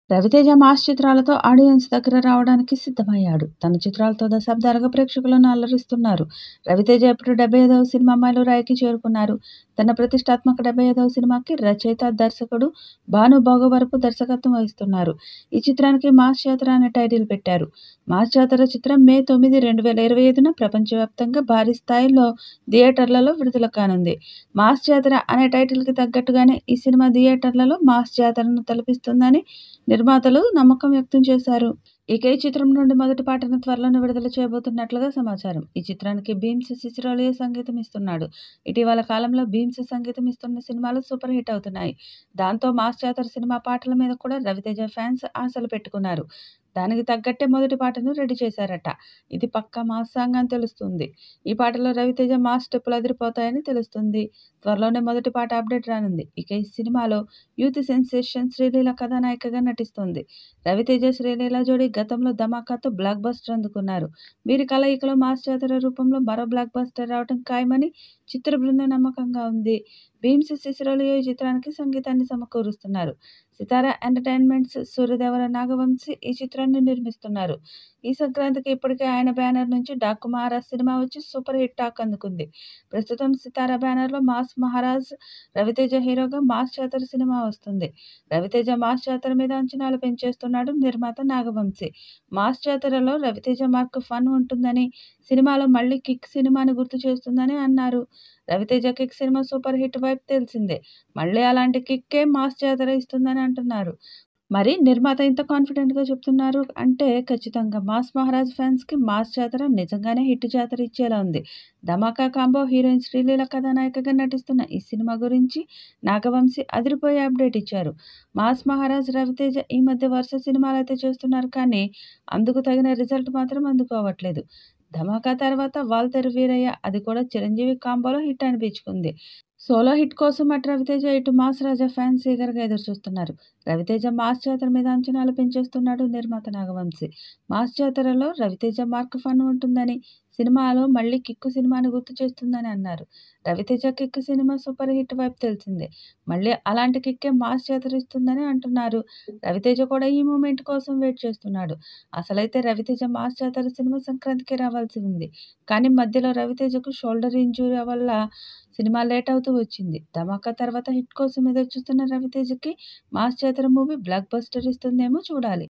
Raviteja mass చిత్రాలతో audience దగ్గర రావడానికి సిద్ధమయ్యాడు. తన చిత్రాలతో దశాబ్దాలుగా ప్రేక్షకులను అలరిస్తున్నారు. రవితేజ ఇప్పుడు 75వ సినిమా మైలురాయికి చేరుకున్నారు. తన ప్రతిష్టాత్మక 75వ సినిమాకి రచయిత, దర్శకుడు భాను భోగవరపు దర్శకత్వం వహిస్తున్నారు. ఈ చిత్రానికి మాస్ జాతర అనే టైటిల్ పెట్టారు. మాస్ జాతర చిత్రం మే 9, 2025న ప్రపంచవ్యాప్తంగా భారీ స్థాయిలో థియేటర్లలో విడుదల కానుంది. మాస్ జాతర అనే టైటిల్కి తగ్గట్టుగానే ఈ సినిమా థియేటర్లలో మాస్ జాతరను తలపిస్తుందని నిర్మాతలు నమ్మకం వ్యక్తం చేశారు. ఇక ఈ చిత్రం నుండి మొదటి పాటను త్వరలోనే విడుదల చేయబోతున్నట్లుగా సమాచారం. ఈ చిత్రానికి భీమ్స్ సిసిరోలియో సంగీతం ఇస్తున్నాడు. ఇటీవల కాలంలో భీమ్స్ సంగీతం ఇస్తున్న సినిమాలు సూపర్ హిట్ అవుతున్నాయి. దాంతో మాస్ జాతర సినిమా పాటల మీద కూడా రవితేజ ఫ్యాన్స్ ఆశలు పెట్టుకున్నారు. దానికి తగ్గట్టే మొదటి పాటను రెడీ చేశారట. ఇది పక్కా మాస్ సాంగ్ అని తెలుస్తుంది. ఈ పాటలో రవితేజ మాస్ స్టెప్పులు అదిరిపోతాయని తెలుస్తుంది. త్వరలోనే మొదటి పాట అప్డేట్ రానుంది. ఇక ఈ సినిమాలో యూత్ సెన్సేషన్ శ్రీలీల కథానాయికగా నటిస్తుంది. రవితేజ, శ్రీలీల జోడీ గతంలో ధమాకాతో బ్లాక్ బస్టర్ అందుకున్నారు. వీరి కలయికలో మాస్ జాతర రూపంలో మరో బ్లాక్ బస్టర్ రావడం ఖాయమని చిత్ర బృందం నమ్మకంగా ఉంది. భీమ్స్ సిసిరోలియో ఈ చిత్రానికి సంగీతాన్ని సమకూరుస్తున్నారు. సితారా ఎంటర్టైన్మెంట్స్, సూర్యదేవర నాగవంశీ ఈ చిత్రాన్ని నిర్మిస్తున్నారు. ఈ సంక్రాంతికి ఇప్పటికే ఆయన బ్యానర్ నుంచి డాకు మహారాజ్ సినిమా వచ్చి సూపర్ హిట్ టాక్ అందుకుంది. ప్రస్తుతం సితారా బ్యానర్లో మాస్ మహారాజ్, రవితేజ హీరోగా మాస్ జాతర సినిమా వస్తుంది. రవితేజ మాస్ జాతర మీద అంచనాలు పెంచేస్తున్నాడు నిర్మాత నాగవంశీ. మాస్ జాతరలో రవితేజ మార్క్ ఫన్ ఉంటుందని, సినిమాలో మళ్ళీ కిక్ సినిమాని గుర్తు చేస్తుందని అన్నారు. Ravi Teja Kick cinema super hit వైపు తెలిసిందే. మళ్ళీ అలాంటి కిక్కే మాస్ జాతర ఇస్తుందని అంటున్నారు. మరి నిర్మాత ఇంత కాన్ఫిడెంట్‌గా చెప్తున్నారు అంటే ఖచ్చితంగా మాస్ మహారాజ్ ఫ్యాన్స్‌కి మాస్ జాతర నిజంగానే హిట్ జాతర ఇచ్చేలా ఉంది. ధమాకా కాంబో హీరోయిన్ శ్రీలీల కథానాయికగా నటిస్తున్న ఈ సినిమా గురించి నాగవంశీ అదిరిపోయే అప్డేట్ ఇచ్చారు. మాస్ మహారాజ్, రవితేజ ఈ మధ్య వరుస సినిమాలైతే చేస్తున్నారు కానీ అందుకు తగిన రిజల్ట్ మాత్రం అందుకోవట్లేదు. ధమాకా తర్వాత వాల్తేరు వీరయ్య, అది కూడా చిరంజీవి కాంబోలో హిట్ అనిపించుకుంది. సోలో హిట్ కోసం అటు రవితేజ, ఇటు మాస్ రాజా ఫ్యాన్స్ ఈగర్‌గా ఎదురుచూస్తున్నారు. రవితేజ మాస్ జాతర మీద అంచనాలు పెంచేస్తున్నాడు నిర్మాత నాగవంశీ. మాస్ జాతరలో రవితేజ మార్క్ ఫన్ ఉంటుందని, సినిమాలో మళ్ళీ కిక్కు సినిమాని గుర్తు చేస్తుందని అన్నారు. Ravi Teja Kick cinema super hit వైపు తెలిసిందే. మళ్ళీ అలాంటి కిక్కే మాస్ జాతర ఇస్తుందని అంటున్నారు. రవితేజ కూడా ఈ మూమెంట్ కోసం వెయిట్ చేస్తున్నాడు. అసలైతే రవితేజ మాస్ జాతర సినిమా సంక్రాంతికి రావాల్సి ఉంది. కానీ మధ్యలో రవితేజకు షోల్డర్ ఇంజ్యూరీ వల్ల సినిమా లేట్ అవుతూ వచ్చింది. ధమాకా తర్వాత హిట్ కోసం ఎదురుచూస్తున్న రవితేజకి మాస్ జాతర మూవీ బ్లాక్ బస్టర్ ఇస్తుందేమో చూడాలి.